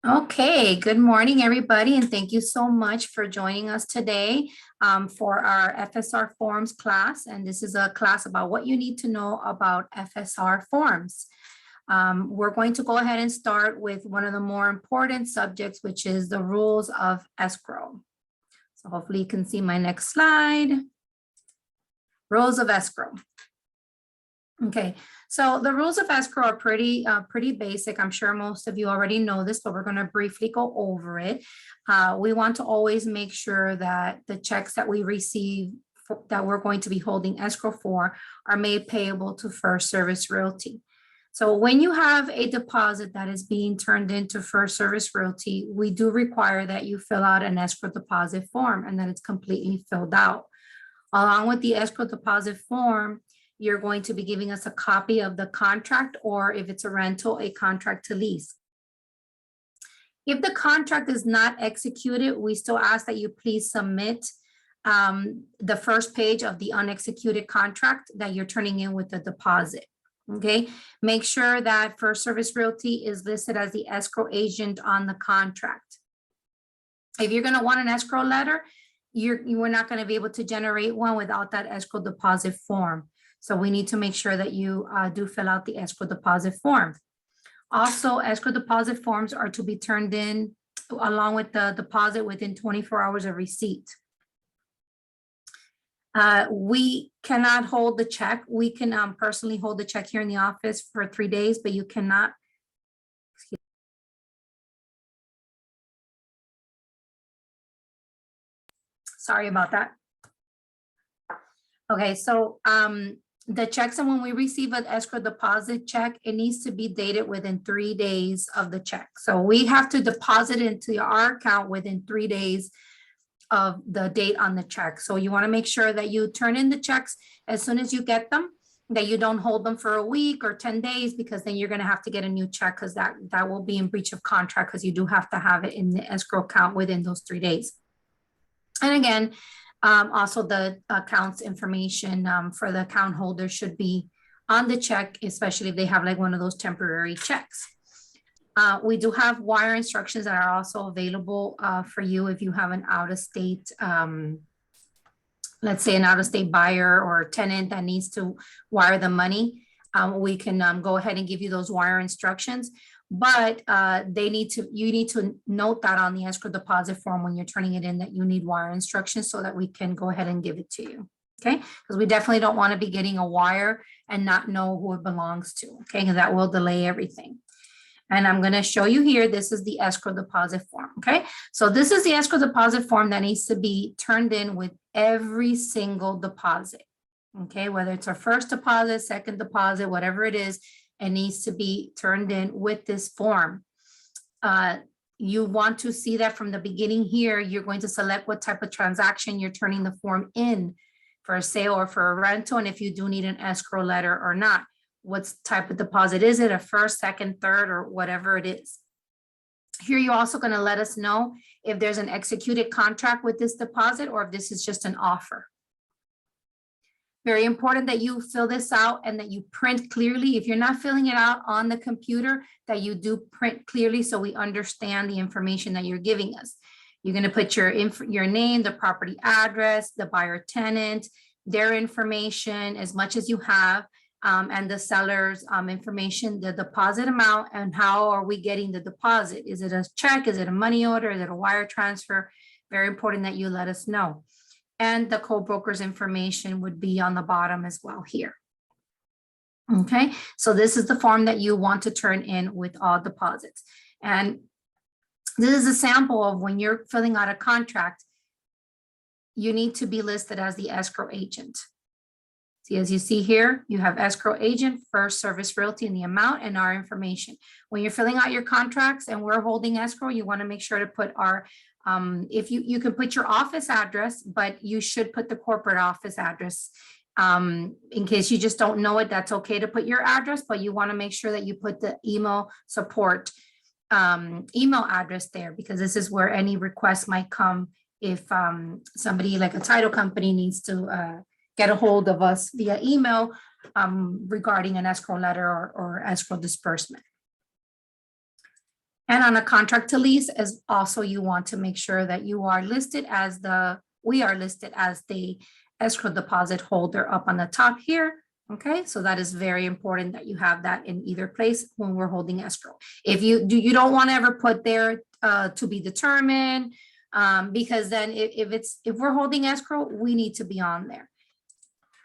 Okay, good morning, everybody, and thank you so much for joining us today for our FSR Forms class. And this is a class about what you need to know about FSR Forms. We're going to go ahead and start with one of the more important subjects, which is the rules of escrow. So hopefully you can see my next slide. Rules of escrow. Okay, so the rules of escrow are pretty basic. I'm sure most of you already know this, but we're going to briefly go over it. We want to always make sure that the checks that we receive that we're going to be holding escrow for are made payable to First Service Realty. So when you have a deposit that is being turned into First Service Realty, we do require that you fill out an escrow deposit form and that it's completely filled out. Along with the escrow deposit form, you're going to be giving us a copy of the contract, or if it's a rental, a contract to lease. If the contract is not executed, we still ask that you please submit the first page of the unexecuted contract that you're turning in with the deposit. Okay, make sure that First Service Realty is listed as the escrow agent on the contract. If you're going to want an escrow letter, you are not going to be able to generate one without that escrow deposit form. So we need to make sure that you do fill out the escrow deposit form. Also, escrow deposit forms are to be turned in along with the deposit within 24 hours of receipt. We cannot hold the check. We can personally hold the check here in the office for 3 days, but you cannot. Sorry about that. Okay, so the checks, and when we receive an escrow deposit check, it needs to be dated within 3 days of the check. So we have to deposit into our account within 3 days of the date on the check. So you want to make sure that you turn in the checks as soon as you get them, that you don't hold them for a week or 10 days, because then you're going to have to get a new check, because that will be in breach of contract, because you do have to have it in the escrow account within those 3 days. And again, also the account's information for the account holder should be on the check, especially if they have like one of those temporary checks. We do have wire instructions that are also available for you if you have an out-of-state, let's say an out-of-state buyer or tenant that needs to wire the money. We can go ahead and give you those wire instructions. But you need to note that on the escrow deposit form when you're turning it in, that you need wire instructions so that we can go ahead and give it to you. Okay, because we definitely don't want to be getting a wire and not know who it belongs to. Okay, because that will delay everything. And I'm going to show you here, this is the escrow deposit form. Okay, so this is the escrow deposit form that needs to be turned in with every single deposit. Okay, whether it's our first deposit, second deposit, whatever it is, it needs to be turned in with this form. You want to see that from the beginning here. You're going to select what type of transaction you're turning the form in, for a sale or for a rental, and if you do need an escrow letter or not. What type of deposit is it, a first, second, third, or whatever it is. Here you're also going to let us know if there's an executed contract with this deposit or if this is just an offer. Very important that you fill this out and that you print clearly. If you're not filling it out on the computer, that you do print clearly so we understand the information that you're giving us. You're going to put your name, the property address, the buyer tenant, their information, as much as you have, and the seller's information, the deposit amount, and how are we getting the deposit? Is it a check? Is it a money order? Is it a wire transfer? Very important that you let us know. And the co-broker's information would be on the bottom as well here. Okay, so this is the form that you want to turn in with all deposits. And this is a sample of when you're filling out a contract, you need to be listed as the escrow agent. See, as you see here, you have escrow agent, First Service Realty, and the amount and our information. When you're filling out your contracts and we're holding escrow, you want to make sure to put our if you can put your office address, but you should put the corporate office address. In case you just don't know it, that's okay to put your address, but you want to make sure that you put the email support email address there, because this is where any request might come if somebody like a title company needs to get a hold of us via email regarding an escrow letter or escrow disbursement. And on a contract to lease, as also you want to make sure that we are listed as the escrow deposit holder up on the top here. Okay, so that is very important that you have that in either place when we're holding escrow. If you don't want to ever put there to be determined, because then if we're holding escrow, we need to be on there.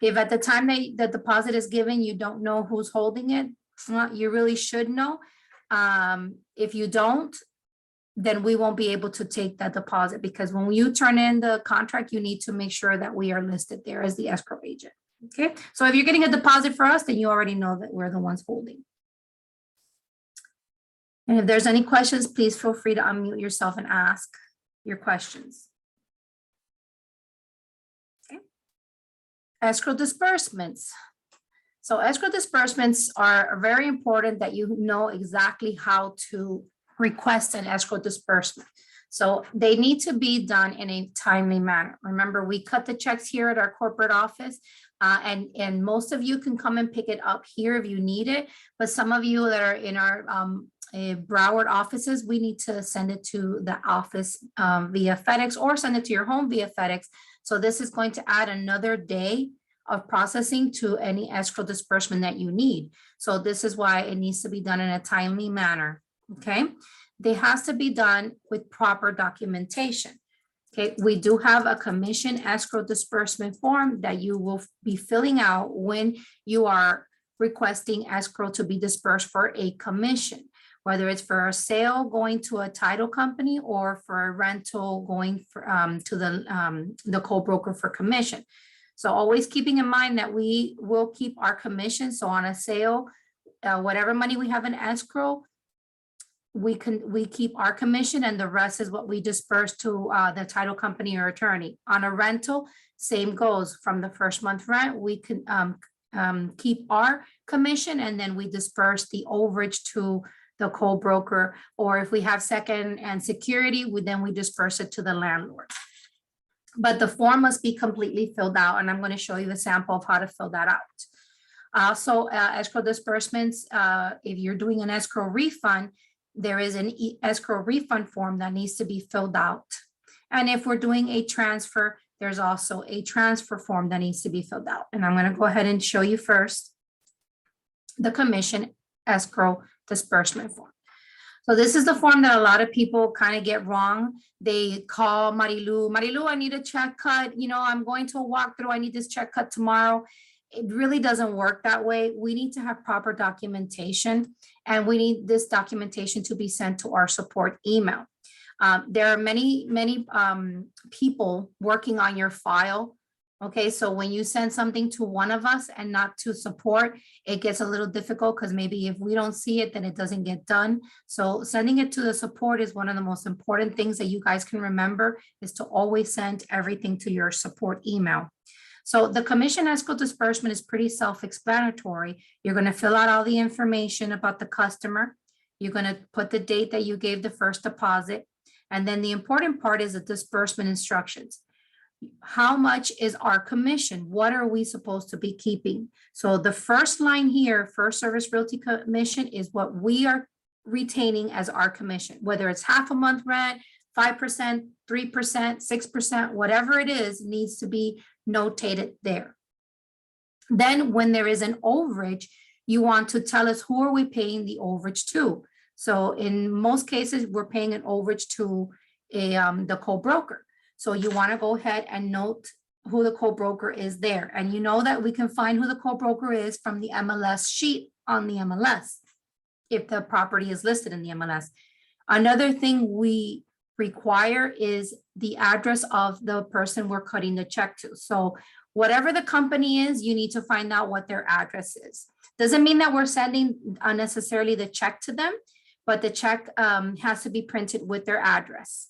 If at the time the deposit is given, you don't know who's holding it, well, you really should know. If you don't, then we won't be able to take that deposit, because when you turn in the contract, you need to make sure that we are listed there as the escrow agent. Okay, so if you're getting a deposit for us, then you already know that we're the ones holding. And if there's any questions, please feel free to unmute yourself and ask your questions. Okay. Escrow disbursements. So escrow disbursements are very important that you know exactly how to request an escrow disbursement. So they need to be done in a timely manner. Remember, we cut the checks here at our corporate office, and most of you can come and pick it up here if you need it. But some of you that are in our Broward offices, we need to send it to the office via FedEx, or send it to your home via FedEx. So this is going to add another day of processing to any escrow disbursement that you need. So this is why it needs to be done in a timely manner. Okay, they has to be done with proper documentation. Okay, we do have a commission escrow disbursement form that you will be filling out when you are requesting escrow to be dispersed for a commission, whether it's for a sale going to a title company or for a rental going for, to the co-broker for commission. So always keeping in mind that we will keep our commission. So on a sale, whatever money we have in escrow, we keep our commission, and the rest is what we disperse to the title company or attorney. On a rental, same goes. From the first month rent, we can keep our commission, and then we disperse the overage to the co-broker, or if we have second and security, then we disperse it to the landlord. But the form must be completely filled out, and I'm going to show you a sample of how to fill that out. Also, escrow disbursements, if you're doing an escrow refund, there is an escrow refund form that needs to be filled out. And if we're doing a transfer, there's also a transfer form that needs to be filled out. And I'm going to go ahead and show you first the commission escrow disbursement form. So this is the form that a lot of people kind of get wrong. They call Marilu, I need a check cut. You know, I'm going to a walkthrough. I need this check cut tomorrow. It really doesn't work that way. We need to have proper documentation, and we need this documentation to be sent to our support email. There are many people working on your file. Okay, so when you send something to one of us and not to support, it gets a little difficult, because maybe if we don't see it, then it doesn't get done. So sending it to the support is one of the most important things that you guys can remember, is to always send everything to your support email. So the commission escrow disbursement is pretty self-explanatory. You're going to fill out all the information about the customer. You're going to put the date that you gave the first deposit. And then the important part is the disbursement instructions. How much is our commission? What are we supposed to be keeping? So the first line here, First Service Realty Commission, is what we are retaining as our commission, whether it's half a month rent, 5%, 3%, 6%, whatever it is, needs to be notated there. Then when there is an overage, you want to tell us who are we paying the overage to. So in most cases, we're paying an overage to the co-broker. So you want to go ahead and note who the co-broker is there. And you know that we can find who the co-broker is from the MLS sheet on the MLS, if the property is listed in the MLS. Another thing we require is the address of the person we're cutting the check to. So whatever the company is, you need to find out what their address is. Doesn't mean that we're sending unnecessarily the check to them, but the check has to be printed with their address.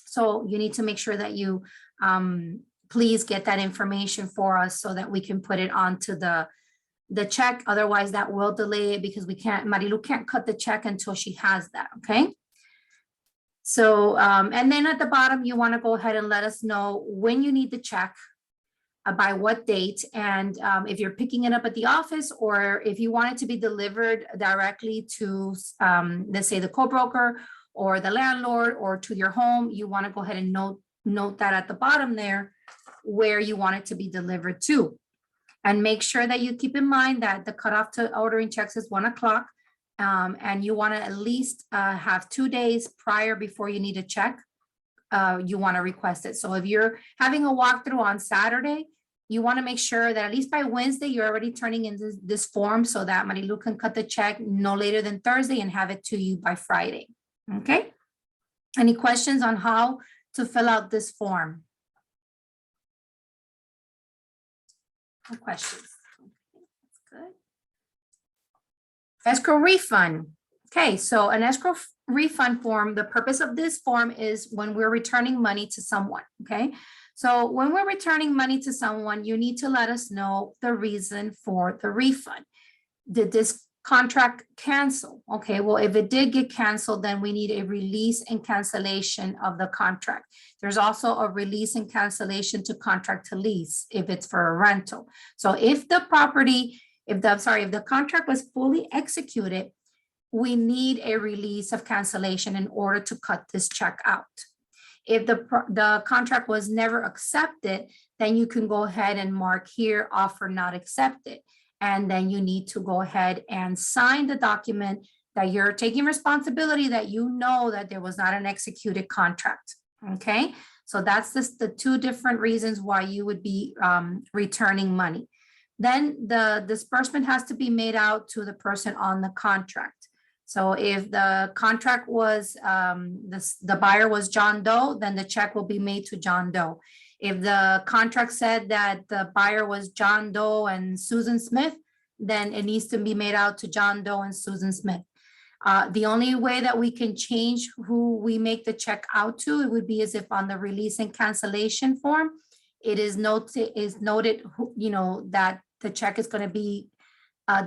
So you need to make sure that you please get that information for us so that we can put it onto the check. Otherwise, that will delay it, because Marilu can't cut the check until she has that, okay? So, and then at the bottom, you want to go ahead and let us know when you need the check, by what date, and if you're picking it up at the office, or if you want it to be delivered directly to, let's say, the co-broker or the landlord, or to your home, you want to go ahead and note that at the bottom there where you want it to be delivered to. And make sure that you keep in mind that the cutoff to ordering checks is 1 o'clock. And you want to at least have 2 days prior before you need a check. You want to request it. So if you're having a walkthrough on Saturday, you want to make sure that at least by Wednesday, you're already turning in this form so that Marilu can cut the check no later than Thursday and have it to you by Friday. Okay? Any questions on how to fill out this form? No questions. Okay, that's good. Escrow refund. Okay, so an escrow refund form, the purpose of this form is when we're returning money to someone, okay? So when we're returning money to someone, you need to let us know the reason for the refund. Did this contract cancel? Okay, well, if it did get canceled, then we need a release and cancellation of the contract. There's also a release and cancellation to contract to lease if it's for a rental. So if the property, if the contract was fully executed, we need a release of cancellation in order to cut this check out. If the contract was never accepted, then you can go ahead and mark here, offer not accepted. And then you need to go ahead and sign the document that you're taking responsibility, that you know that there was not an executed contract, okay? So that's the two different reasons why you would be returning money. Then the disbursement has to be made out to the person on the contract. So if the contract was, the buyer was John Doe, then the check will be made to John Doe. If the contract said that the buyer was John Doe and Susan Smith, then it needs to be made out to John Doe and Susan Smith. The only way that we can change who we make the check out to, it would be as if on the release and cancellation form, it is noted, you know, that the check is going to be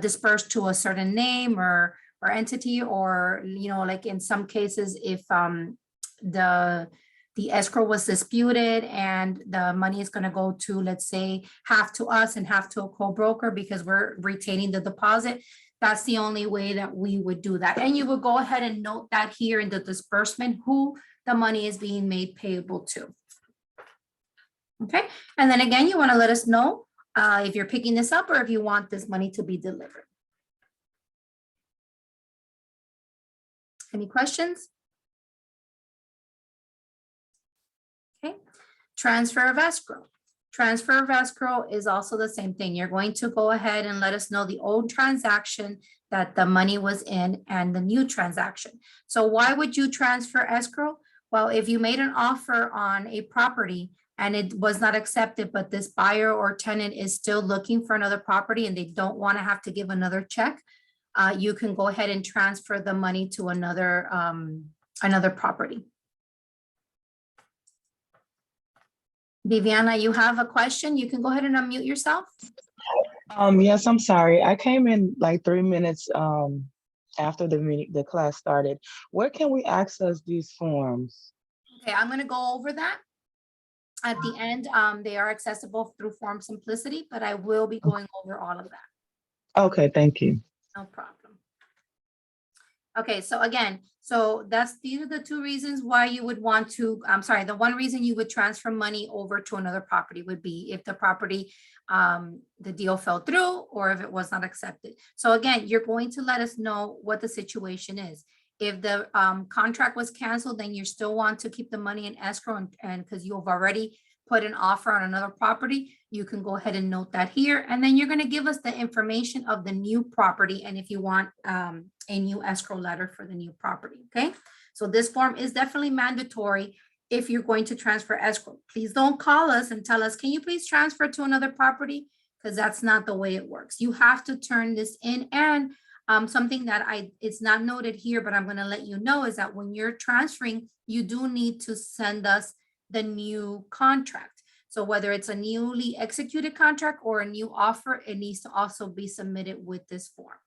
dispersed to a certain name or entity, or, you know, like in some cases, if the escrow was disputed and the money is going to go to, let's say, half to us and half to a co-broker because we're retaining the deposit. That's the only way that we would do that. And you would go ahead and note that here in the disbursement, who the money is being made payable to. Okay. And then again, you want to let us know if you're picking this up or if you want this money to be delivered. Any questions? Okay. Transfer of escrow. Transfer of escrow is also the same thing. You're going to go ahead and let us know the old transaction that the money was in and the new transaction. So why would you transfer escrow? Well, if you made an offer on a property and it was not accepted, but this buyer or tenant is still looking for another property and they don't want to have to give another check, you can go ahead and transfer the money to another property. Viviana, you have a question? You can go ahead and unmute yourself. Yes, I'm sorry. I came in like 3 minutes after the class started. Where can we access these forms? Okay, I'm going to go over that at the end. They are accessible through Form Simplicity, but I will be going over all of that. Okay, thank you. No problem. Okay, so again, these are the two reasons why you would want to, the one reason you would transfer money over to another property would be if the property, the deal fell through or if it was not accepted. So again, you're going to let us know what the situation is. If the contract was canceled, then you still want to keep the money in escrow, and because you've already put an offer on another property, you can go ahead and note that here. And then you're going to give us the information of the new property. And if you want a new escrow letter for the new property. Okay. So this form is definitely mandatory if you're going to transfer escrow. Please don't call us and tell us, can you please transfer to another property? Because that's not the way it works. You have to turn this in. And something that it's not noted here, but I'm going to let you know is that when you're transferring, you do need to send us the new contract. So whether it's a newly executed contract or a new offer, it needs to also be submitted with this form.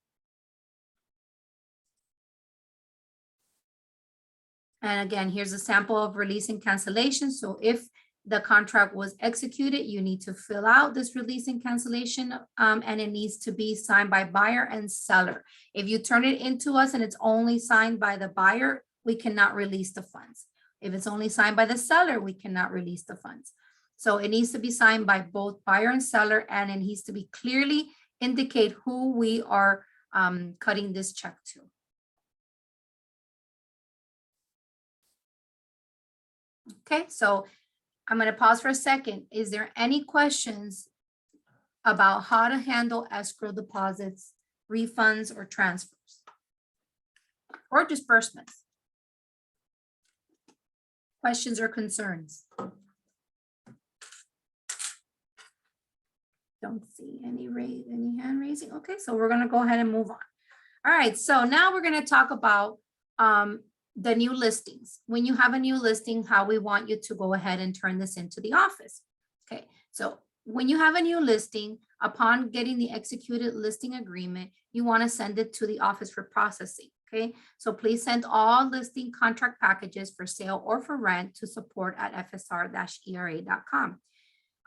And again, here's a sample of release and cancellation. So if the contract was executed, you need to fill out this release and cancellation, and it needs to be signed by buyer and seller. If you turn it into us and it's only signed by the buyer, we cannot release the funds. If it's only signed by the seller, we cannot release the funds. So it needs to be signed by both buyer and seller, and it needs to be clearly indicate who we are cutting this check to. Okay, so I'm going to pause for a second. Is there any questions about how to handle escrow deposits, refunds, or transfers, or disbursements? Questions or concerns? Don't see any hand raising. Okay, so we're going to go ahead and move on. All right, so now we're going to talk about the new listings. When you have a new listing, how we want you to go ahead and turn this into the office. Okay, so when you have a new listing, upon getting the executed listing agreement, you want to send it to the office for processing. Okay, so please send all listing contract packages for sale or for rent to support at fsr-era.com.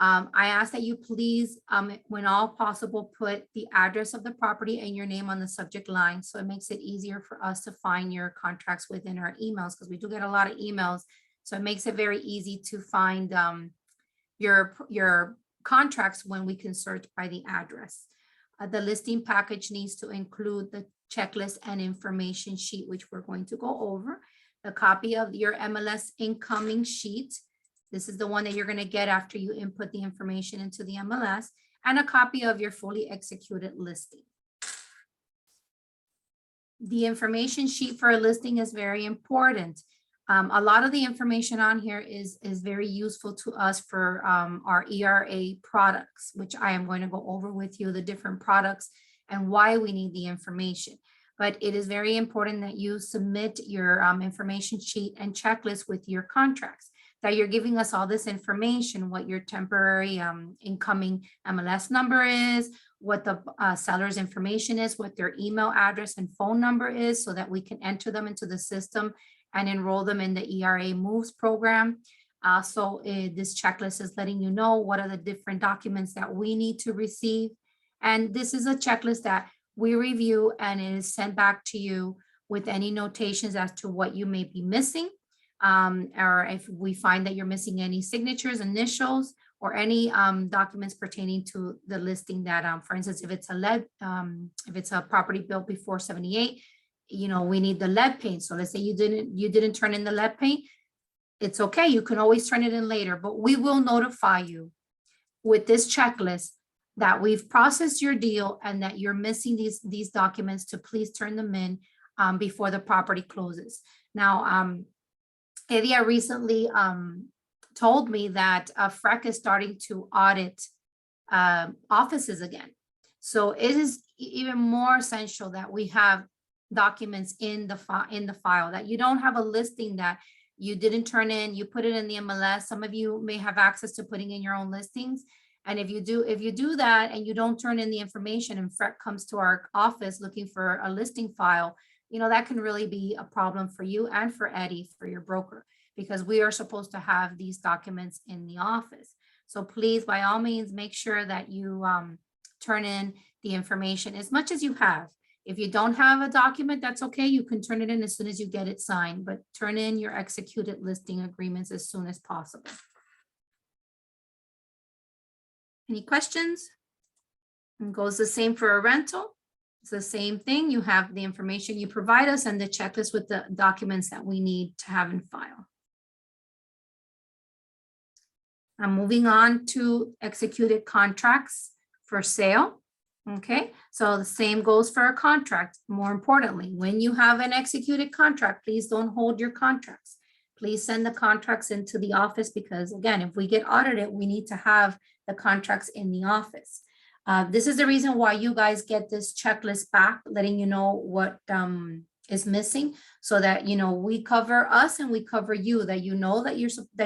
I ask that you please, when all possible, put the address of the property and your name on the subject line. So it makes it easier for us to find your contracts within our emails, because we do get a lot of emails. So it makes it very easy to find your contracts when we can search by the address. The listing package needs to include the checklist and information sheet, which we're going to go over. A copy of your MLS incoming sheet. This is the one that you're going to get after you input the information into the MLS, and a copy of your fully executed listing. The information sheet for a listing is very important. A lot of the information on here is very useful to us for our ERA products, which I am going to go over with you, the different products and why we need the information. But it is very important that you submit your information sheet and checklist with your contracts, that you're giving us all this information, what your temporary incoming MLS number is, what the seller's information is, what their email address and phone number is, so that we can enter them into the system and enroll them in the ERA Moves program. So this checklist is letting you know what are the different documents that we need to receive. And this is a checklist that we review, and it is sent back to you with any notations as to what you may be missing. Or if we find that you're missing any signatures, initials, or any documents pertaining to the listing that, for instance, if it's a property built before 78, you know, we need the lead paint. So let's say you didn't turn in the lead paint. It's okay. You can always turn it in later, but we will notify you with this checklist that we've processed your deal and that you're missing these documents, to please turn them in before the property closes. Now, Edia recently told me that FREC is starting to audit offices again. So it is even more essential that we have documents in the file, that you don't have a listing that you didn't turn in, you put it in the MLS. Some of you may have access to putting in your own listings. And if you do that and you don't turn in the information, and FREC comes to our office looking for a listing file, you know, that can really be a problem for you and for Eddie, for your broker, because we are supposed to have these documents in the office. So please, by all means, make sure that you turn in the information as much as you have. If you don't have a document, that's okay. You can turn it in as soon as you get it signed, but turn in your executed listing agreements as soon as possible. Any questions? And goes the same for a rental. It's the same thing. You have the information you provide us and the checklist with the documents that we need to have in file. I'm moving on to executed contracts for sale. Okay, so the same goes for a contract. More importantly, when you have an executed contract, please don't hold your contracts. Please send the contracts into the office, because again, if we get audited, we need to have the contracts in the office. This is the reason why you guys get this checklist back, letting you know what is missing, so that, you know, we cover us and we cover you, that you know that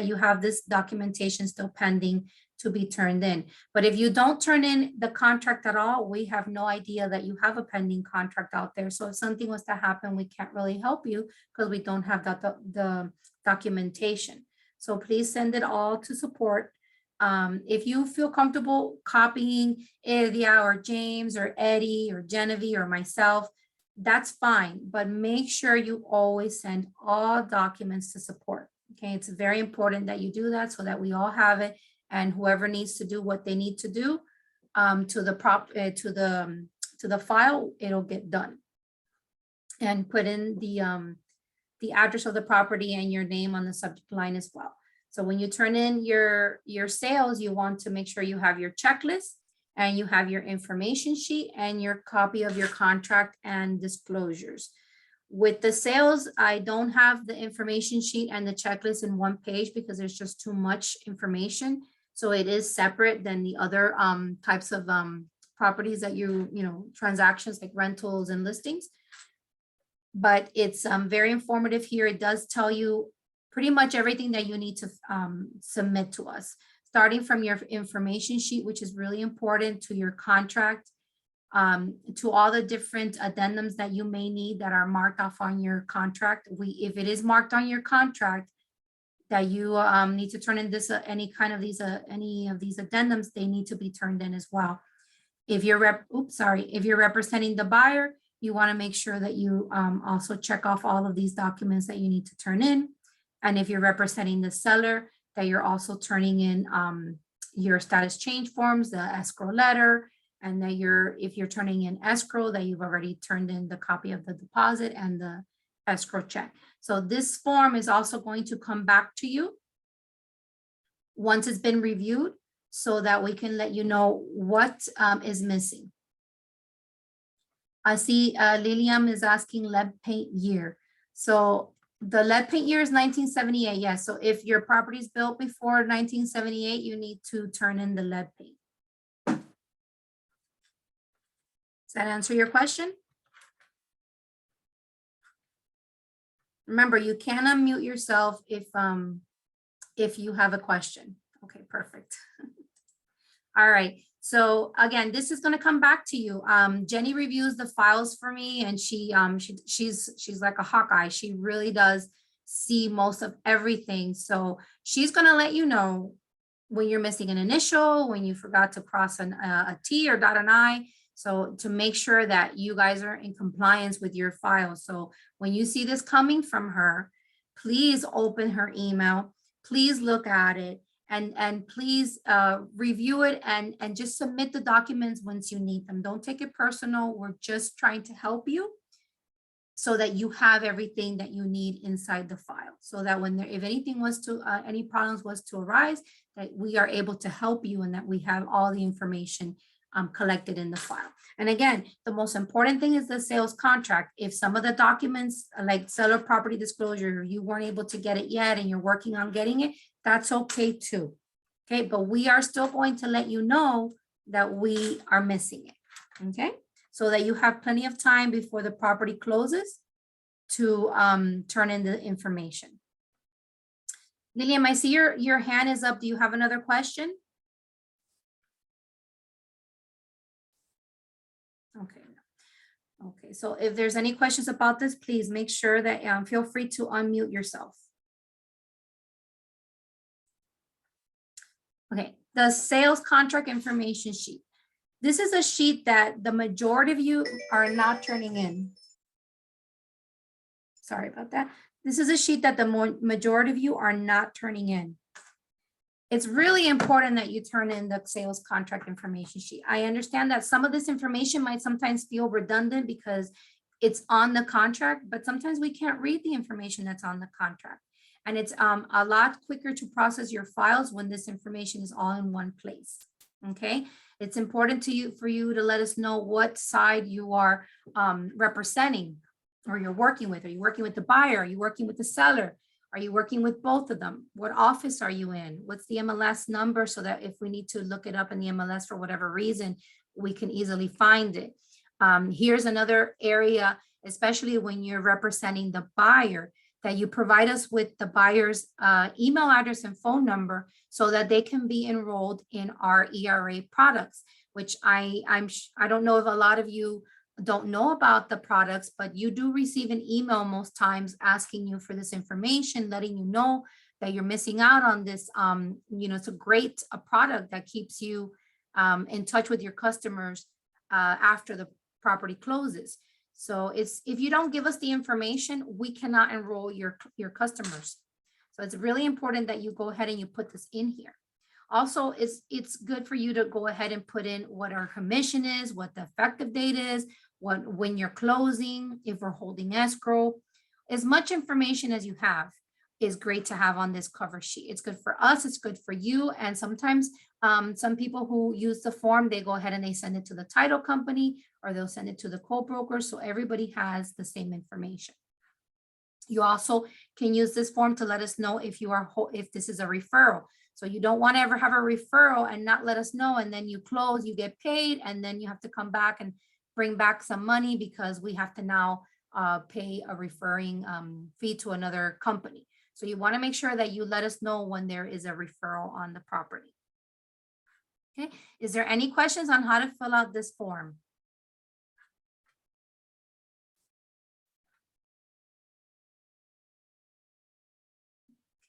you have this documentation still pending to be turned in. But if you don't turn in the contract at all, we have no idea that you have a pending contract out there. So if something was to happen, we can't really help you because we don't have the documentation. So please send it all to support. If you feel comfortable copying Edia or James or Eddie or Genevieve or myself, that's fine, but make sure you always send all documents to support. Okay, it's very important that you do that so that we all have it, and whoever needs to do what they need to do to the file, it'll get done. And put in the address of the property and your name on the subject line as well. So when you turn in your sales, you want to make sure you have your checklist and you have your information sheet and your copy of your contract and disclosures. With the sales, I don't have the information sheet and the checklist in one page because there's just too much information. So it is separate than the other types of properties that transactions like rentals and listings. But it's very informative here. It does tell you pretty much everything that you need to submit to us, starting from your information sheet, which is really important, to your contract, to all the different addendums that you may need that are marked off on your contract. If it is marked on your contract that you need to turn in any of these addendums, they need to be turned in as well. If you're representing the buyer, you want to make sure that you also check off all of these documents that you need to turn in. And if you're representing the seller, that you're also turning in your status change forms, the escrow letter, and that if you're turning in escrow, that you've already turned in the copy of the deposit and the escrow check. So this form is also going to come back to you once it's been reviewed so that we can let you know what is missing. I see Lilian is asking lead paint year. So the lead paint year is 1978. Yes. So if your property is built before 1978, you need to turn in the lead paint. Does that answer your question? Remember, you can unmute yourself if you have a question. Okay, perfect. All right. So again, this is going to come back to you. Jenny reviews the files for me, and she's like a hawkeye. She really does see most of everything. So she's going to let you know when you're missing an initial, when you forgot to cross a T or dot an I. So to make sure that you guys are in compliance with your file. So when you see this coming from her, please open her email. Please look at it. And please review it and just submit the documents once you need them. Don't take it personal. We're just trying to help you so that you have everything that you need inside the file. So that if anything any problems was to arise, that we are able to help you and that we have all the information collected in the file. And again, the most important thing is the sales contract. If some of the documents like seller property disclosure, you weren't able to get it yet and you're working on getting it, that's okay too. Okay, but we are still going to let you know that we are missing it. Okay, so that you have plenty of time before the property closes to turn in the information. Lillian, I see your hand is up. Do you have another question? Okay. Okay, so if there's any questions about this, please make sure that feel free to unmute yourself. Okay, the sales contract information sheet. This is a sheet that the majority of you are not turning in. Sorry about that. This is a sheet that the majority of you are not turning in. It's really important that you turn in the sales contract information sheet. I understand that some of this information might sometimes feel redundant because it's on the contract, but sometimes we can't read the information that's on the contract. And it's a lot quicker to process your files when this information is all in one place. Okay, it's important for you to let us know what side you are representing or you're working with. Are you working with the buyer? Are you working with the seller? Are you working with both of them? What office are you in? What's the MLS number so that if we need to look it up in the MLS for whatever reason, we can easily find it. Here's another area, especially when you're representing the buyer, that you provide us with the buyer's email address and phone number so that they can be enrolled in our ERA products, which I don't know if a lot of you don't know about the products, but you do receive an email most times asking you for this information, letting you know that you're missing out on this. It's a great product that keeps you in touch with your customers after the property closes. So if you don't give us the information, we cannot enroll your customers. So it's really important that you go ahead and you put this in here. Also, it's good for you to go ahead and put in what our commission is, what the effective date is, when you're closing, if we're holding escrow. As much information as you have is great to have on this cover sheet. It's good for us, it's good for you. And sometimes some people who use the form, they go ahead and they send it to the title company, or they'll send it to the co-broker. So everybody has the same information. You also can use this form to let us know if this is a referral. So you don't want to ever have a referral and not let us know, and then you close, you get paid, and then you have to come back and bring back some money because we have to now pay a referring fee to another company. So you want to make sure that you let us know when there is a referral on the property. Okay, is there any questions on how to fill out this form?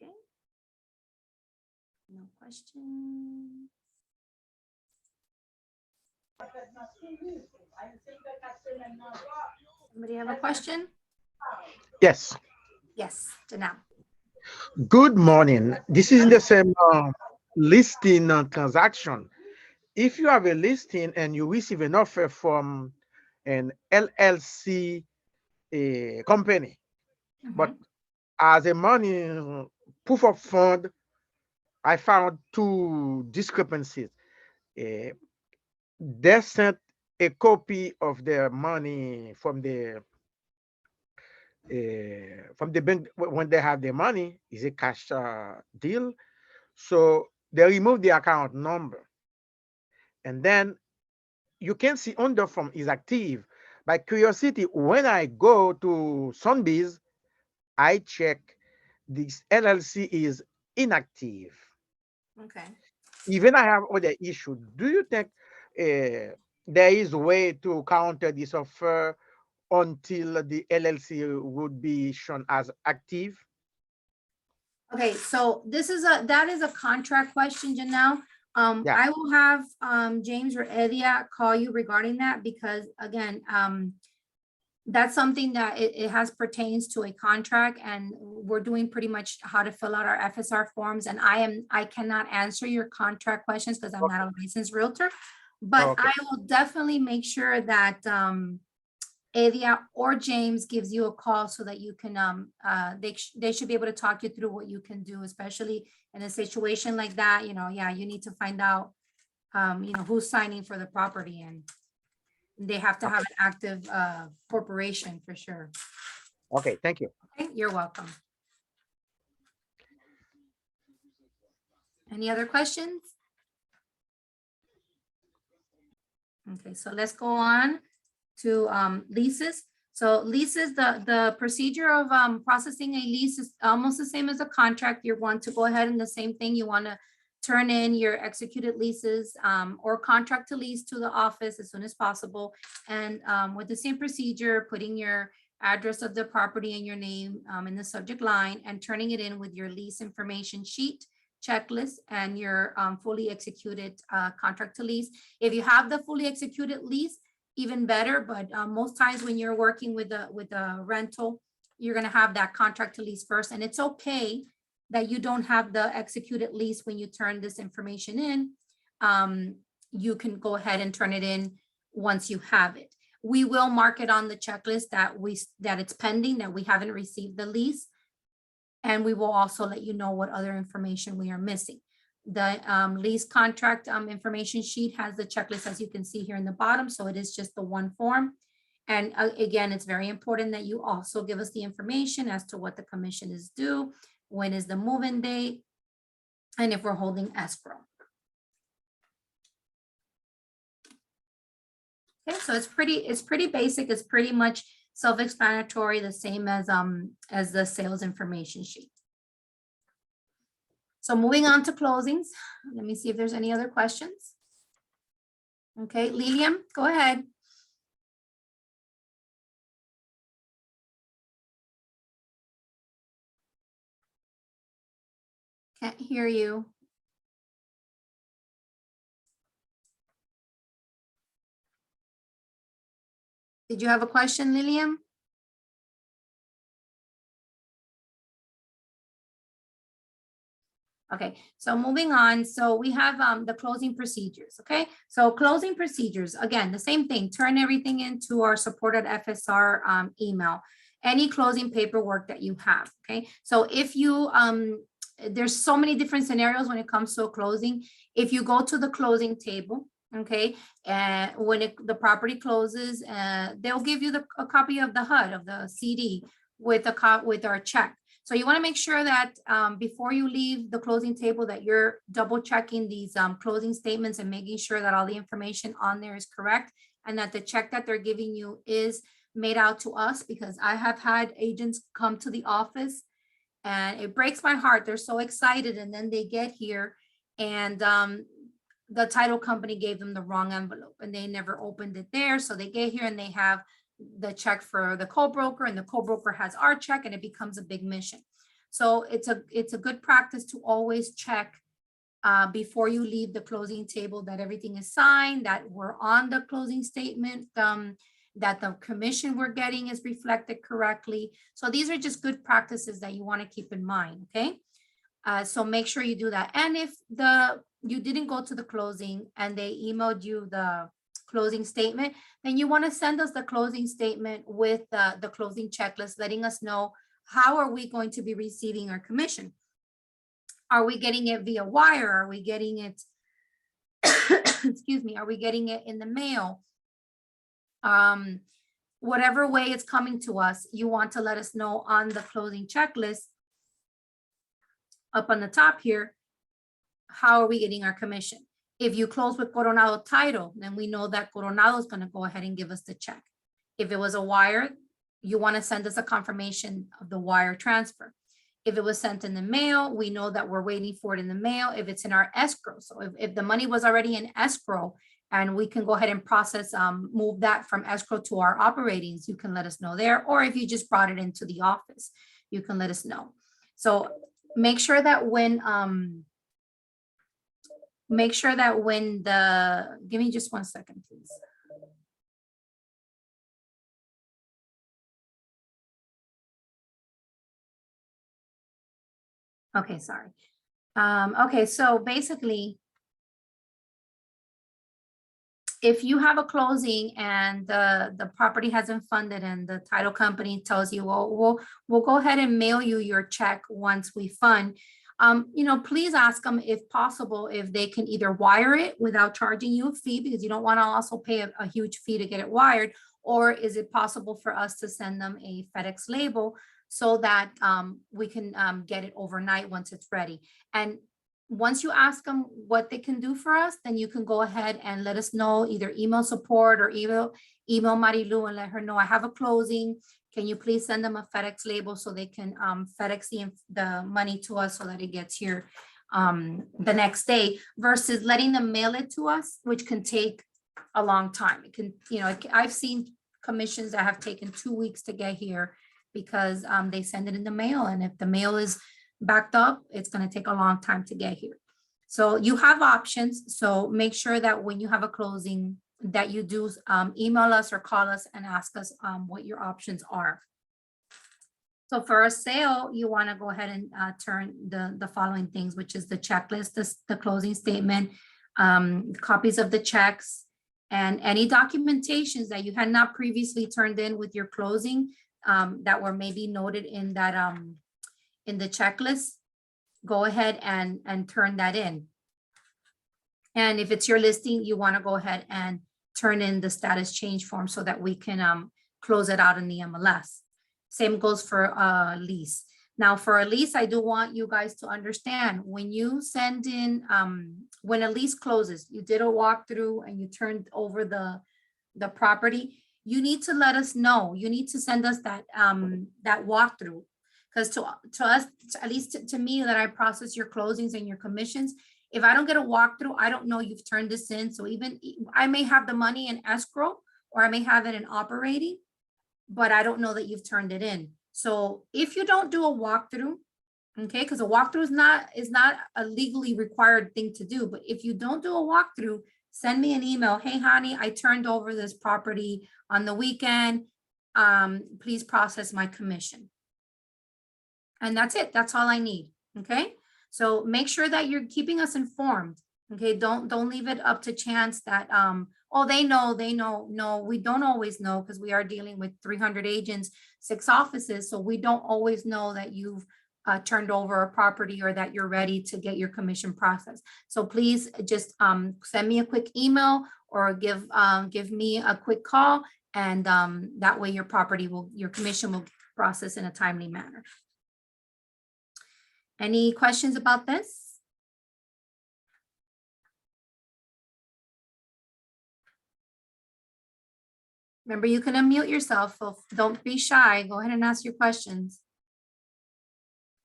Okay, no questions. Somebody have a question? Yes. Yes, Janelle. Good morning. This is the same listing transaction. If you have a listing and you receive an offer from an LLC company, but as a money proof of fund, I found two discrepancies. They sent a copy of their money from the bank when they have the money. Is a cash deal. So they remove the account number, and then you can see on the form is active. By curiosity, when I go to Sunbiz, I check this LLC is inactive. Okay. Even I have other issue. Do you think there is a way to counter this offer until the LLC would be shown as active? Okay, so that is a contract question, Janelle. Yeah. I will have James or Edia call you regarding that, because again, that's something that it has pertains to a contract, and we're doing pretty much how to fill out our FSR forms. And I cannot answer your contract questions because I'm not a licensed realtor, but Okay. I will definitely make sure that Edia or James gives you a call so that you can they should be able to talk you through what you can do, especially in a situation like that. Yeah, you need to find out who's signing for the property, and they have to have an active corporation for sure. Okay, thank you. Okay, you're welcome. Any other questions? Okay, so let's go on to leases. So leases, the procedure of processing a lease is almost the same as a contract. You want to go ahead and the same thing. You want to turn in your executed leases or contract to lease to the office as soon as possible. And with the same procedure, putting your address of the property and your name in the subject line, and turning it in with your lease information sheet, checklist, and your fully executed contract to lease. If you have the fully executed lease, even better, but most times when you're working with a rental, you're going to have that contract to lease first. And it's okay that you don't have the executed lease when you turn this information in. You can go ahead and turn it in once you have it. We will mark it on the checklist that it's pending, that we haven't received the lease. And we will also let you know what other information we are missing. The lease contract information sheet has the checklist, as you can see here in the bottom. So it is just the one form. And again, it's very important that you also give us the information as to what the commission is due, when is the move-in date, and if we're holding escrow. Okay, so it's pretty basic. It's pretty much self-explanatory, the same as the sales information sheet. So moving on to closings, let me see if there's any other questions. Okay, Lilian, go ahead. Can't hear you. Did you have a question, Lillian? Okay, so moving on. So we have the closing procedures, okay? So closing procedures, again, the same thing, turn everything into our supported FSR email, any closing paperwork that you have, okay? So if you, there's so many different scenarios when it comes to a closing. If you go to the closing table, okay, and when the property closes, they'll give you a copy of the HUD, of the CD with our check. So you want to make sure that before you leave the closing table that you're double checking these closing statements and making sure that all the information on there is correct and that the check that they're giving you is made out to us, because I have had agents come to the office and it breaks my heart. They're so excited and then they get here and the title company gave them the wrong envelope and they never opened it there. So they get here and they have the check for the co-broker and the co-broker has our check and it becomes a big mission. So it's a good practice to always check before you leave the closing table that everything is signed, that we're on the closing statement, that the commission we're getting is reflected correctly. So these are just good practices that you want to keep in mind, okay? So make sure you do that. And if you didn't go to the closing and they emailed you the closing statement, then you want to send us the closing statement with the closing checklist, letting us know how are we going to be receiving our commission. Are we getting it via wire? Are we getting it, excuse me, are we getting it in the mail? Whatever way it's coming to us, you want to let us know on the closing checklist up on the top here, how are we getting our commission? If you close with Coronado Title, then we know that Coronado is going to go ahead and give us the check. If it was a wire, you want to send us a confirmation of the wire transfer. If it was sent in the mail, we know that we're waiting for it in the mail. If it's in our escrow, so if the money was already in escrow and we can go ahead and process, move that from escrow to our operatings, you can let us know there. Or if you just brought it into the office, you can let us know. So make sure that when give me just 1 second, please. Okay, sorry. Okay, so basically, if you have a closing and the property hasn't funded and the title company tells you, well, we'll go ahead and mail you your check once we fund, please ask them if possible, if they can either wire it without charging you a fee, because you don't want to also pay a huge fee to get it wired, or is it possible for us to send them a FedEx label so that we can get it overnight once it's ready. And once you ask them what they can do for us, then you can go ahead and let us know, either email support or email Marilu and let her know I have a closing. Can you please send them a FedEx label so they can FedEx the money to us so that it gets here the next day, versus letting them mail it to us, which can take a long time. It can, I've seen commissions that have taken 2 weeks to get here because they send it in the mail. And if the mail is backed up, it's going to take a long time to get here. So you have options. So make sure that when you have a closing that you do email us or call us and ask us what your options are. So for a sale, you want to go ahead and turn the following things, which is the checklist, the closing statement, copies of the checks, and any documentations that you had not previously turned in with your closing that were maybe noted in that in the checklist. Go ahead and turn that in. And if it's your listing, you want to go ahead and turn in the status change form so that we can close it out in the MLS. Same goes for a lease. Now for a lease, I do want you guys to understand when you send in, when a lease closes, you did a walkthrough and you turned over the property, you need to let us know. You need to send us that walkthrough, because to us, at least to me, that I process your closings and your commissions, if I don't get a walkthrough, I don't know you've turned this in. So even I may have the money in escrow or I may have it in operating, but I don't know that you've turned it in. So if you don't do a walkthrough, Okay, because a walkthrough is not a legally required thing to do, but if you don't do a walkthrough, send me an email. Hey, honey, I turned over this property on the weekend. Please process my commission. And that's it. That's all I need. Okay. So make sure that you're keeping us informed. Okay. Don't leave it up to chance that, oh, they know. No, we don't always know, because we are dealing with 300 agents, 6 offices. So we don't always know that you've turned over a property or that you're ready to get your commission process. So please just send me a quick email or give me a quick call, and that way your commission will process in a timely manner. Any questions about this? Remember, you can unmute yourself, so don't be shy. Go ahead and ask your questions.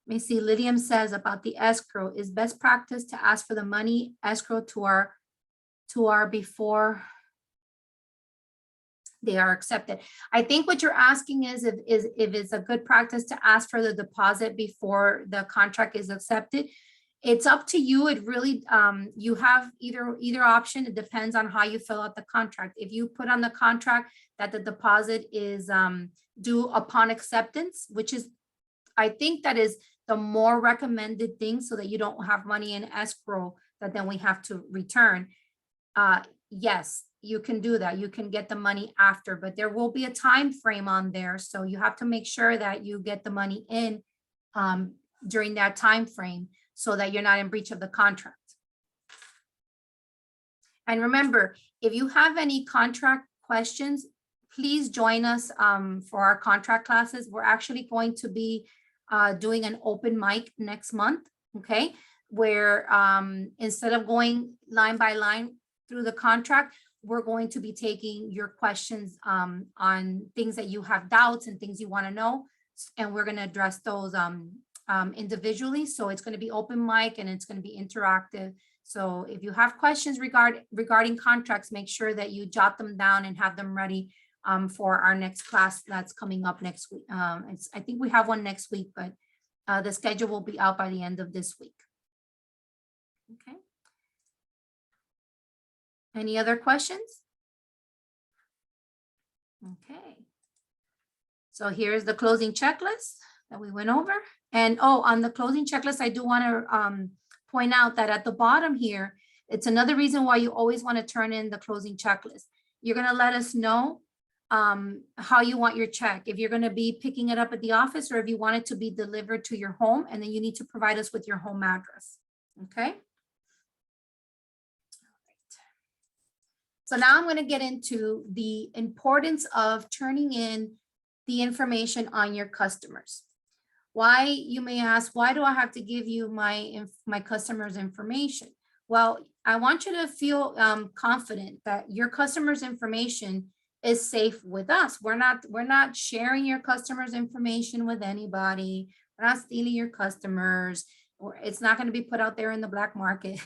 Let me see, Lydium says about the escrow, is best practice to ask for the money escrow to our before they are accepted. I think what you're asking is if it's a good practice to ask for the deposit before the contract is accepted. It's up to you. It really, you have either option. It depends on how you fill out the contract. If you put on the contract that the deposit is due upon acceptance, which is, I think that is the more recommended thing, so that you don't have money in escrow that then we have to return. Yes, you can do that. You can get the money after, but there will be a time frame on there. So you have to make sure that you get the money in during that time frame, so that you're not in breach of the contract. And remember, if you have any contract questions, please join us for our contract classes. We're actually going to be doing an open mic next month, okay? Where instead of going line by line through the contract, we're going to be taking your questions on things that you have doubts and things you want to know, and we're going to address those individually. So it's going to be open mic and it's going to be interactive. So if you have questions regarding contracts, make sure that you jot them down and have them ready for our next class that's coming up next week. I think we have one next week, but the schedule will be out by the end of this week. Okay. Any other questions? Okay. So here's the closing checklist that we went over. And on the closing checklist, I do want to point out that at the bottom here, it's another reason why you always want to turn in the closing checklist. You're going to let us know how you want your check, if you're going to be picking it up at the office or if you want it to be delivered to your home, and then you need to provide us with your home address. Okay. So now I'm going to get into the importance of turning in the information on your customers. Why, you may ask, why do I have to give you my customers' information? Well, I want you to feel confident that your customers' information is safe with us. We're not sharing your customers' information with anybody. We're not stealing your customers, or it's not going to be put out there in the black market.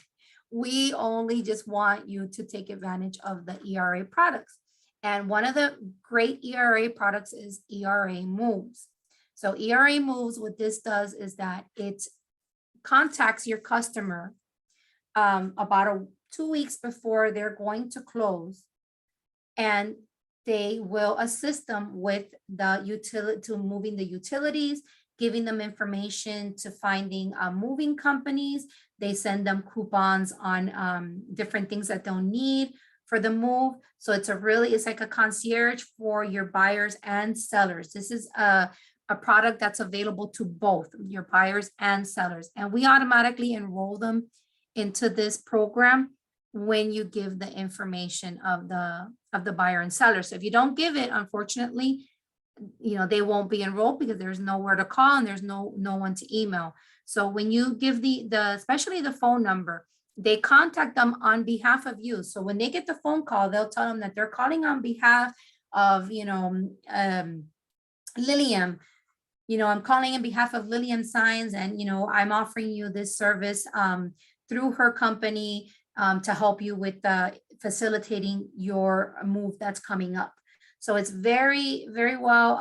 We only just want you to take advantage of the ERA products. And one of the great ERA products is ERA Moves. So ERA Moves, what this does is that it contacts your customer about 2 weeks before they're going to close, and they will assist them with the utility, to moving the utilities, giving them information to finding moving companies. They send them coupons on different things that they'll need for the move. So it's like a concierge for your buyers and sellers. This is a product that's available to both your buyers and sellers. And we automatically enroll them into this program when you give the information of the buyer and seller. So if you don't give it, unfortunately, they won't be enrolled because there's nowhere to call and there's no one to email. So when you give especially the phone number, they contact them on behalf of you. So when they get the phone call, they'll tell them that they're calling on behalf of, Lilium. I'm calling on behalf of Lilium Signs, and, I'm offering you this service through her company to help you with facilitating your move that's coming up. So it's very, very well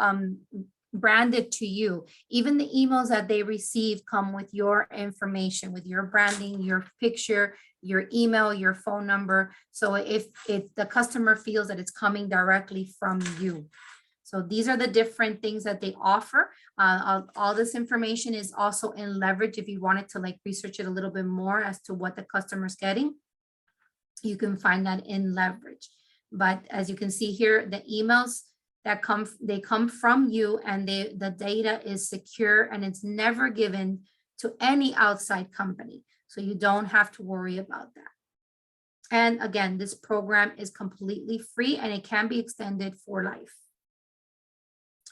branded to you. Even the emails that they receive come with your information, with your branding, your picture, your email, your phone number. So if the customer feels that it's coming directly from you. So these are the different things that they offer. All this information is also in Leverage. If you wanted to like research it a little bit more as to what the customer's getting, you can find that in Leverage. But as you can see here, the emails that they come from you, and the data is secure and it's never given to any outside company. So you don't have to worry about that. And again, this program is completely free and it can be extended for life.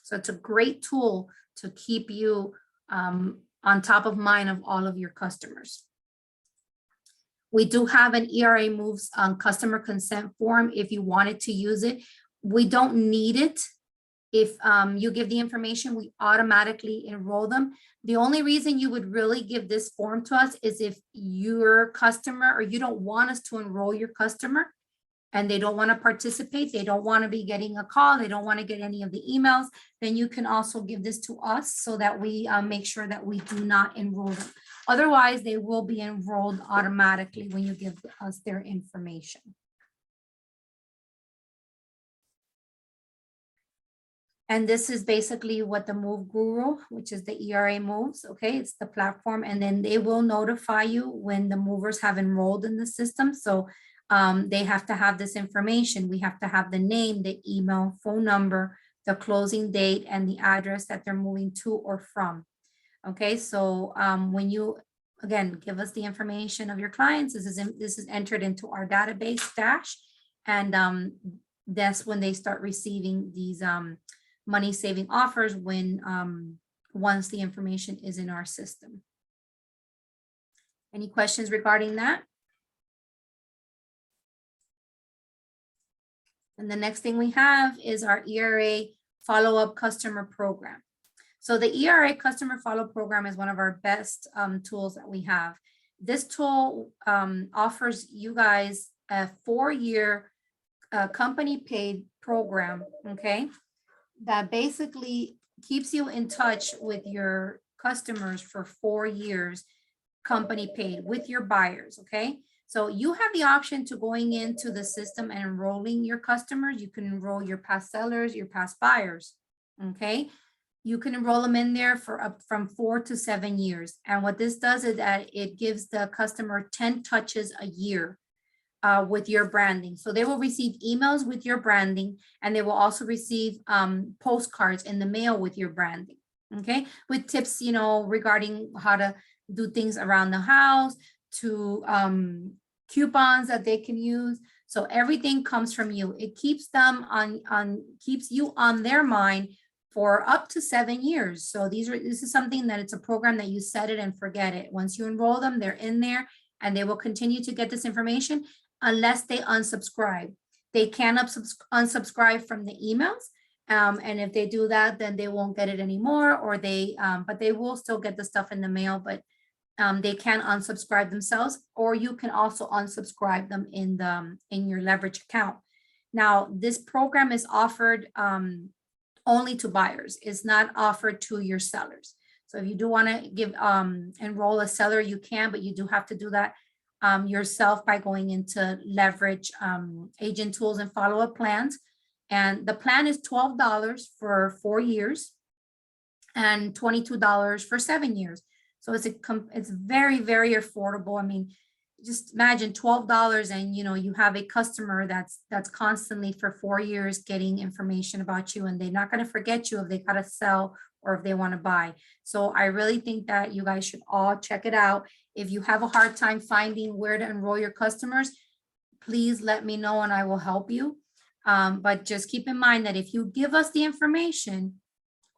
So it's a great tool to keep you on top of mind of all of your customers. We do have an ERA moves customer consent form if you wanted to use it. We don't need it. If you give the information, we automatically enroll them. The only reason you would really give this form to us is if your customer, or you don't want us to enroll your customer and they don't want to participate, they don't want to be getting a call, they don't want to get any of the emails, then you can also give this to us so that we make sure that we do not enroll them. Otherwise, they will be enrolled automatically when you give us their information. And this is basically what the Move Guru, which is the ERA moves, okay? It's the platform, and then they will notify you when the movers have enrolled in the system. So they have to have this information. We have to have the name, the email, phone number, the closing date, and the address that they're moving to or from. Okay, so when you, again, give us the information of your clients, this is entered into our database Dash, and that's when they start receiving these money saving offers when once the information is in our system. Any questions regarding that? And the next thing we have is our ERA follow-up customer program. So the ERA customer follow program is one of our best tools that we have. This tool offers you guys a 4-year company paid program, okay? That basically keeps you in touch with your customers for 4 years, company paid, with your buyers, okay? So you have the option to going into the system and enrolling your customers. You can enroll your past sellers, your past buyers, okay? You can enroll them in there for up from 4 to 7 years. And what this does is that it gives the customer 10 touches a year with your branding. So they will receive emails with your branding, and they will also receive postcards in the mail with your branding, okay? With tips, you know, regarding how to do things around the house, to coupons that they can use. So everything comes from you. It keeps them keeps you on their mind for up to 7 years. So this is something that it's a program that you set it and forget it. Once you enroll them, they're in there and they will continue to get this information unless they unsubscribe. They can unsubscribe from the emails. And if they do that, then they won't get it anymore, or but they will still get the stuff in the mail, but they can unsubscribe themselves, or you can also unsubscribe them in your Leverage account. Now, this program is offered only to buyers. It's not offered to your sellers. So if you do want to enroll a seller, you can, but you do have to do that yourself by going into Leverage agent tools and follow-up plans. And the plan is $12 for 4 years and $22 for 7 years. So it's very, very affordable. I mean, just imagine $12 and you have a customer that's constantly for 4 years getting information about you, and they're not going to forget you if they got to sell or if they want to buy. So I really think that you guys should all check it out. If you have a hard time finding where to enroll your customers, please let me know and I will help you. But just keep in mind that if you give us the information,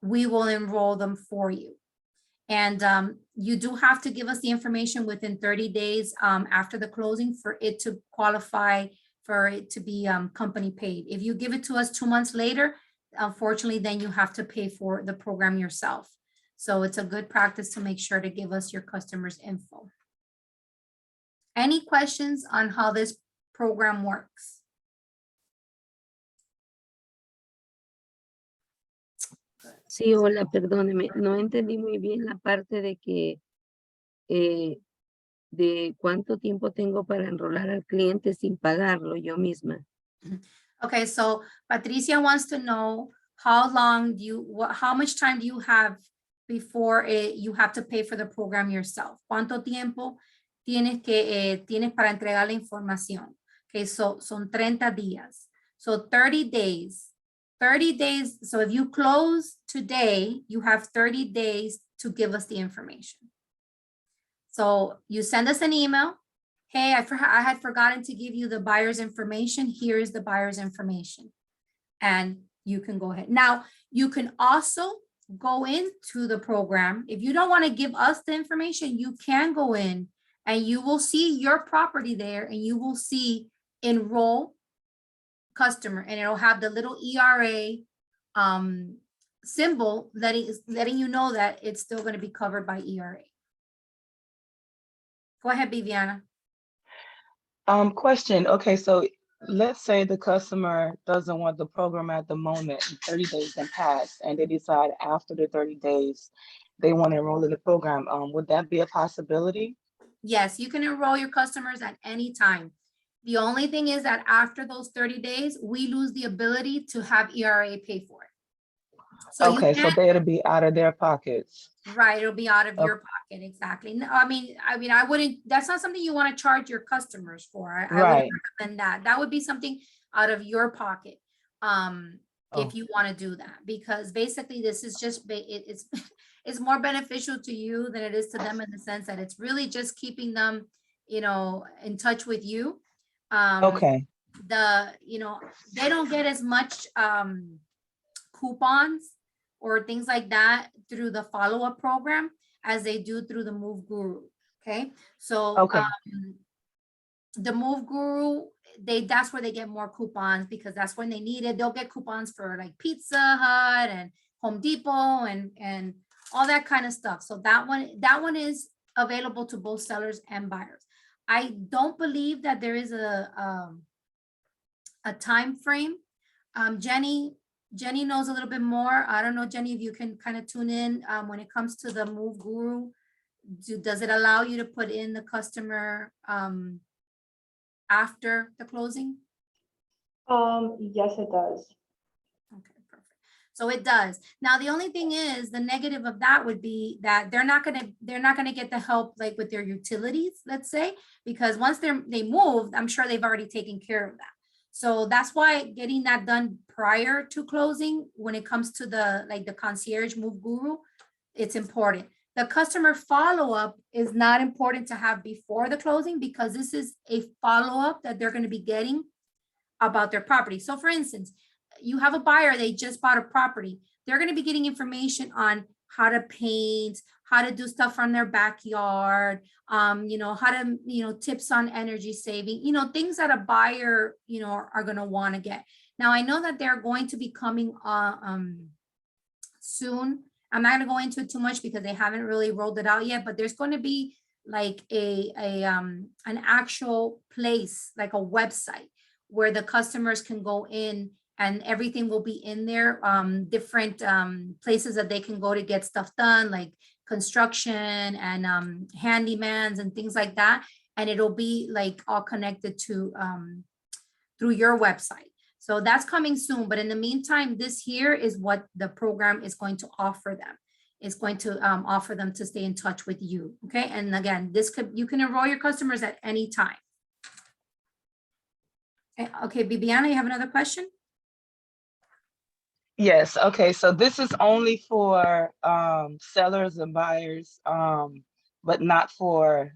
we will enroll them for you. And you do have to give us the information within 30 days after the closing for it to qualify for it to be company paid. If you give it to us 2 months later, unfortunately, then you have to pay for the program yourself. So it's a good practice to make sure to give us your customers' info. Any questions on how this program works? Good. Sí, hola, perdóneme, no entendí muy bien la parte de que de cuánto tiempo tengo para enrolar al cliente sin pagarlo yo misma. Okay, so Patricia wants to know how long do you, how much time do you have before you have to pay for the program yourself? ¿Cuánto tiempo tienes para entregar la información? Okay, so son 30 días. So 30 days. 30 days. So if you close today, you have 30 days to give us the information. So you send us an email. Hey, I had forgotten to give you the buyer's information. Here is the buyer's information. And you can go ahead. Now, you can also go into the program. If you don't want to give us the information, you can go in and you will see your property there and you will see enroll customer and it'll have the little ERA symbol letting you know that it's still going to be covered by ERA. Go ahead, Viviana. Question. Okay, so let's say the customer doesn't want the program at the moment, 30 days then pass, and they decide after the 30 days they want to enroll in the program. Would that be a possibility? Yes, you can enroll your customers at any time. The only thing is that after those 30 days, we lose the ability to have ERA pay for it. So you Okay, so can't, they'll be out of their pockets. right, it'll be out of Okay. your pocket, exactly. No, I mean, I wouldn't, that's not something you want to charge your customers for. I Right. wouldn't recommend that. That would be something out of your pocket. If you want to do that, because basically this is just, it's more beneficial to you than it is to them in the sense that it's really just keeping them, in touch with you. Okay, They don't get as much coupons or things like that through the follow-up program as they do through the Move Guru. Okay, so okay, the Move Guru, that's where they get more coupons because that's when they need it. They'll get coupons for like Pizza Hut and Home Depot and all that kind of stuff. So that one is available to both sellers and buyers. I don't believe that there is a time frame. Jenny knows a little bit more. I don't know, Jenny, if you can kind of tune in when it comes to the Move Guru. Does it allow you to put in the customer after the closing? Yes, it does. Okay, perfect. So it does. Now, the only thing is the negative of that would be that they're not gonna get the help like with their utilities, let's say, because once they moved, I'm sure they've already taken care of that. So that's why getting that done prior to closing, when it comes to the concierge Move Guru, it's important. The customer follow-up is not important to have before the closing because this is a follow-up that they're going to be getting about their property. So for instance, you have a buyer, they just bought a property. They're going to be getting information on how to paint, how to do stuff from their backyard, how to, tips on energy saving, things that a buyer, are going to want to get. Now, I know that they're going to be coming soon. I'm not going to go into it too much because they haven't really rolled it out yet, but there's going to be like an actual place, like a website where the customers can go in and everything will be in there, different places that they can go to get stuff done, like construction and handymans and things like that. And it'll be like all connected to through your website. So that's coming soon. But in the meantime, this here is what the program is going to offer them. It's going to offer them to stay in touch with you. Okay. And again, you can enroll your customers at any time. Okay, Bibiana, you have another question? yes, okay, so this is only for sellers and buyers, but not for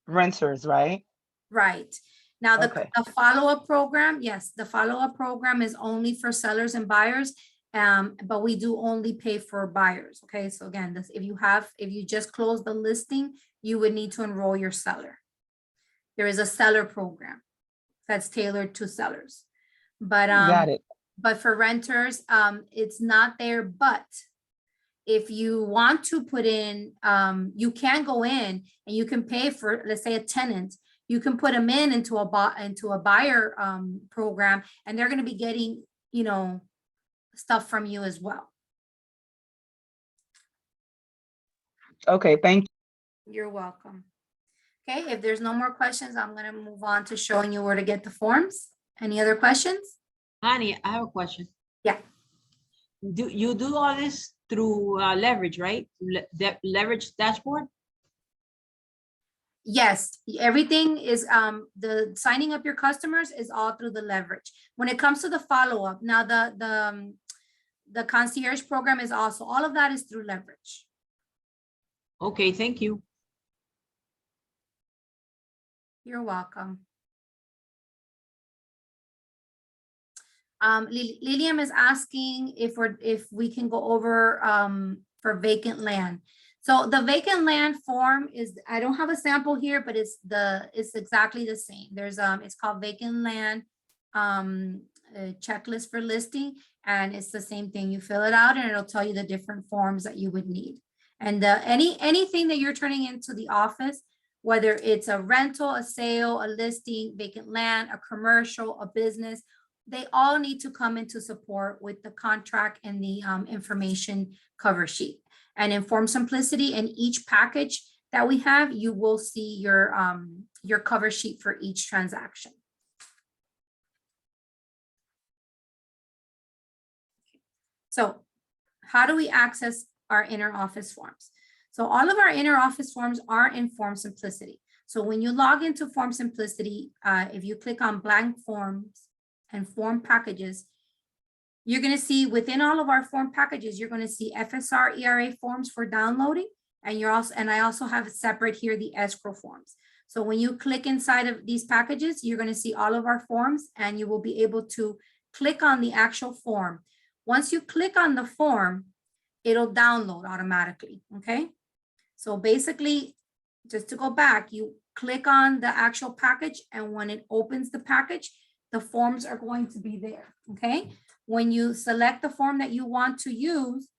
renters, right? Right. Now, Okay. the follow-up program, yes, the follow-up program is only for sellers and buyers, but we do only pay for buyers. Okay, so again, if you just close the listing, you would need to enroll your seller. There is a seller program that's tailored to sellers, but Got it. but for renters, it's not there. But if you want to put in, you can go in and you can pay for, let's say, a tenant. You can put them into a buyer program, and they're going to be getting, stuff from you as well. Okay, thank you. You're welcome. Okay, if there's no more questions, I'm gonna move on to showing you where to get the forms. Any other questions? Honey, I have a question. Yeah. Do you do all this through leverage, right? Leverage dashboard? Yes, everything is, the signing up your customers is all through the leverage. When it comes to the follow-up, now the concierge program is also, all of that is through leverage. Okay, thank you. You're welcome. Lilium is asking if we can go over for vacant land. So the vacant land form is, I don't have a sample here, but it's exactly the same. There's it's called vacant land checklist for listing, and it's the same thing. You fill it out and it'll tell you the different forms that you would need. And anything that you're turning into the office, whether it's a rental, a sale, a listing, vacant land, a commercial, a business, they all need to come into support with the contract and the information cover sheet. And in Form Simplicity, in each package that we have, you will see your cover sheet for each transaction. So how do we access our inner office forms? So all of our inner office forms are in Form Simplicity. So when you log into Form Simplicity, if you click on blank forms and form packages, you're going to see within all of our form packages, you're going to see FSR ERA forms for downloading. And I also have it separate here, the escrow forms. So when you click inside of these packages, you're going to see all of our forms and you will be able to click on the actual form. Once you click on the form, it'll download automatically. Okay. So basically, just to go back, you click on the actual package, and when it opens the package, the forms are going to be there. Okay. When you select the form that you want to use,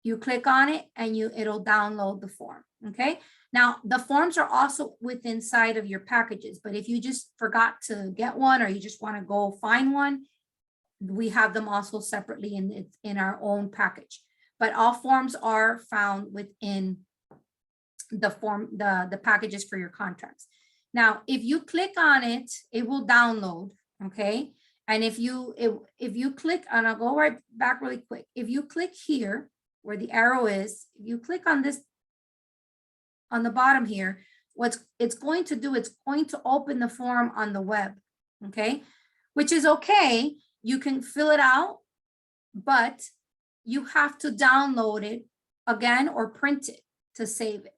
you click on it and it'll download the form. Okay. Now the forms are also within inside of your packages, but if you just forgot to get one or you just want to go find one, we have them also separately in our own package. But all forms are found within the packages for your contracts. Now, if you click on it, it will download. Okay. And if you click, and I'll go right back really quick. If you click here where the arrow is, if you click on this on the bottom here, what it's going to do, it's going to open the form on the web. Okay. Which is okay. You can fill it out, but you have to download it again or print it to save it.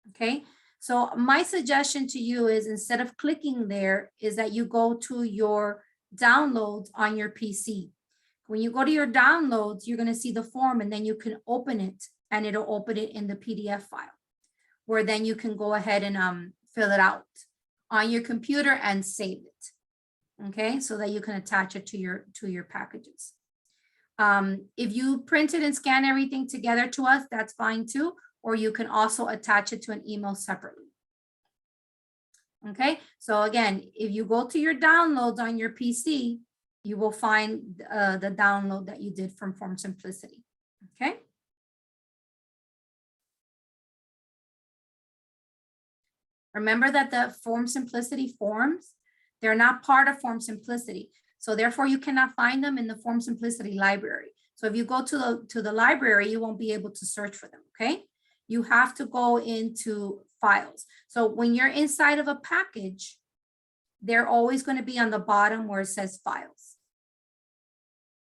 Okay. So my suggestion to you is, instead of clicking there, is that you go to your downloads on your PC. When you go to your downloads, you're going to see the form, and then you can open it, and it'll open it in the PDF file, where then you can go ahead and fill it out on your computer and save it. Okay, so that you can attach it to your packages. If you print it and scan everything together to us, that's fine too, or you can also attach it to an email separately. Okay, so again, if you go to your downloads on your PC, you will find the download that you did from Form Simplicity. Okay. Remember that the Form Simplicity forms, they're not part of Form Simplicity. So therefore you cannot find them in the Form Simplicity library. So if you go to the library, you won't be able to search for them. Okay. You have to go into files. So when you're inside of a package, they're always going to be on the bottom where it says files.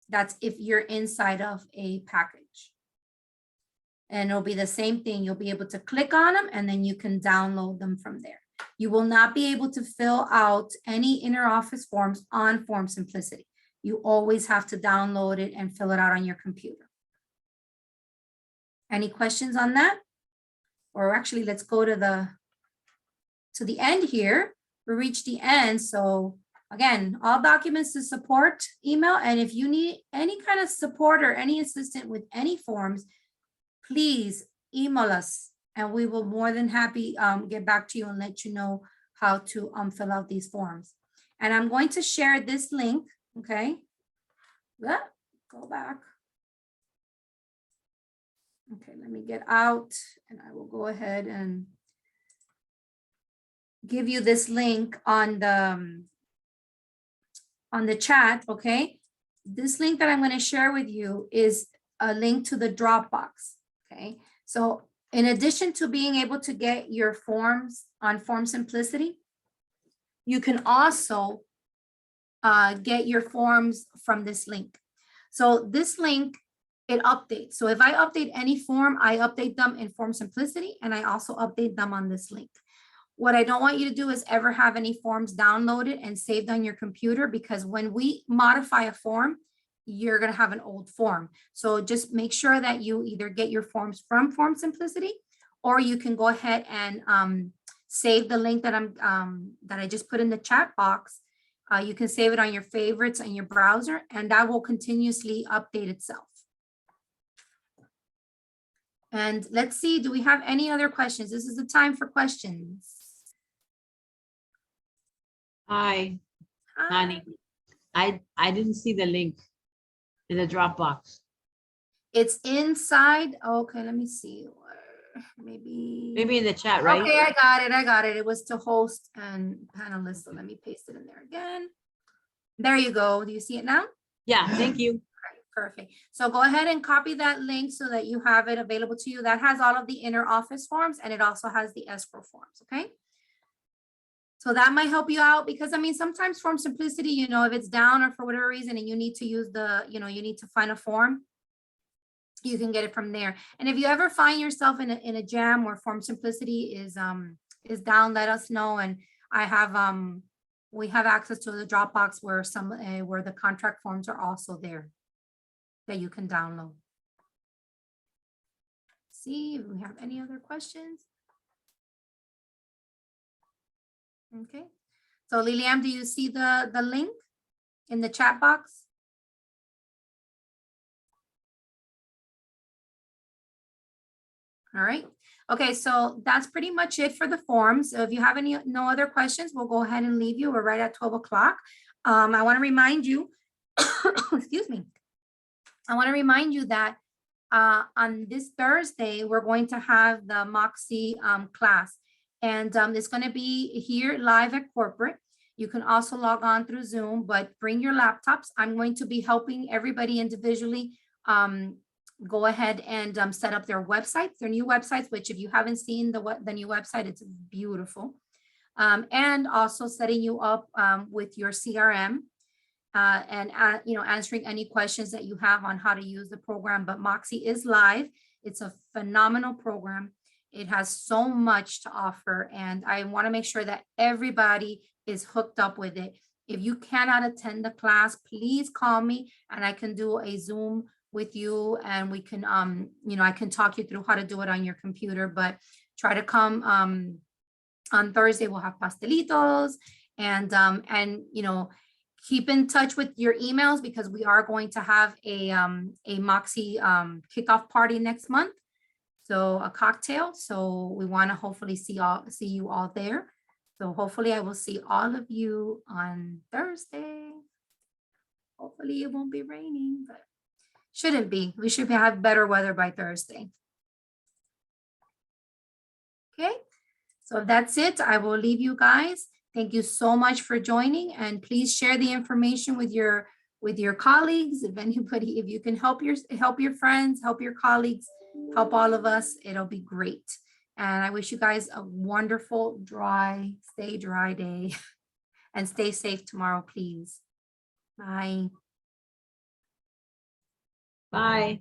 That's if you're inside of a package. And it'll be the same thing. You'll be able to click on them and then you can download them from there. You will not be able to fill out any inner office forms on Form Simplicity. You always have to download it and fill it out on your computer. Any questions on that? Or actually, let's go to the end here. We reached the end. So again, all documents to support email. And if you need any kind of support or any assistance with any forms, please email us and we will more than happy get back to you and let you know how to fill out these forms. And I'm going to share this link. Okay. Go back. Okay, let me get out and I will go ahead and give you this link on the chat, okay? This link that I'm going to share with you is a link to the Dropbox, okay? So in addition to being able to get your forms on Form Simplicity, you can also get your forms from this link. So this link, it updates. So if I update any form, I update them in Form Simplicity, and I also update them on this link. What I don't want you to do is ever have any forms downloaded and saved on your computer, because when we modify a form, you're going to have an old form. So just make sure that you either get your forms from Form Simplicity, or you can go ahead and save the link that I just put in the chat box. You can save it on your favorites in your browser, and that will continuously update itself. And let's see, do we have any other questions? This is the time for questions. Hi, honey. I didn't see the link in the Dropbox. It's inside. Okay, let me see. Maybe. Maybe in the chat, right? Okay, I got it. It was to host and panelists. So let me paste it in there again. There you go. Do you see it now? Yeah, thank you. Perfect. So go ahead and copy that link so that you have it available to you. That has all of the inner office forms, and it also has the escrow forms, okay? So that might help you out, because I mean, sometimes Form Simplicity, you know, if it's down or for whatever reason and you need to use the, you know, you need to find a form, you can get it from there. And if you ever find yourself in a jam where Form Simplicity is down, let us know. And I have, we have access to the Dropbox where where the contract forms are also there that you can download. See if we have any other questions. Okay, so Lilian, do you see the link in the chat box? All right. Okay, so that's pretty much it for the forms. So if you have no other questions, we'll go ahead and leave you. We're right at 12 o'clock. I want to remind you, excuse me. I want to remind you that on this Thursday, we're going to have the Moxie class. And it's going to be here live at corporate. You can also log on through Zoom, but bring your laptops. I'm going to be helping everybody individually go ahead and set up their websites, their new websites, which if you haven't seen the new website, it's beautiful. And also setting you up with your CRM and you know, answering any questions that you have on how to use the program. But Moxie is live. It's a phenomenal program. It has so much to offer, and I want to make sure that everybody is hooked up with it. If you cannot attend the class, please call me and I can do a Zoom with you, and we can, you know, I can talk you through how to do it on your computer. But try to come on Thursday. We'll have pastelitos, and you know, keep in touch with your emails, because we are going to have a Moxie kickoff party next month. So a cocktail. So we want to hopefully see you all there. So hopefully I will see all of you on Thursday. Hopefully it won't be raining, but shouldn't be. We should have better weather by Thursday. Okay, so that's it. I will leave you guys. Thank you so much for joining, and please share the information with your colleagues. If anybody, if you can help your friends, help your colleagues, help all of us, it'll be great. And I wish you guys a wonderful, stay dry day and stay safe tomorrow, please. Bye. Bye.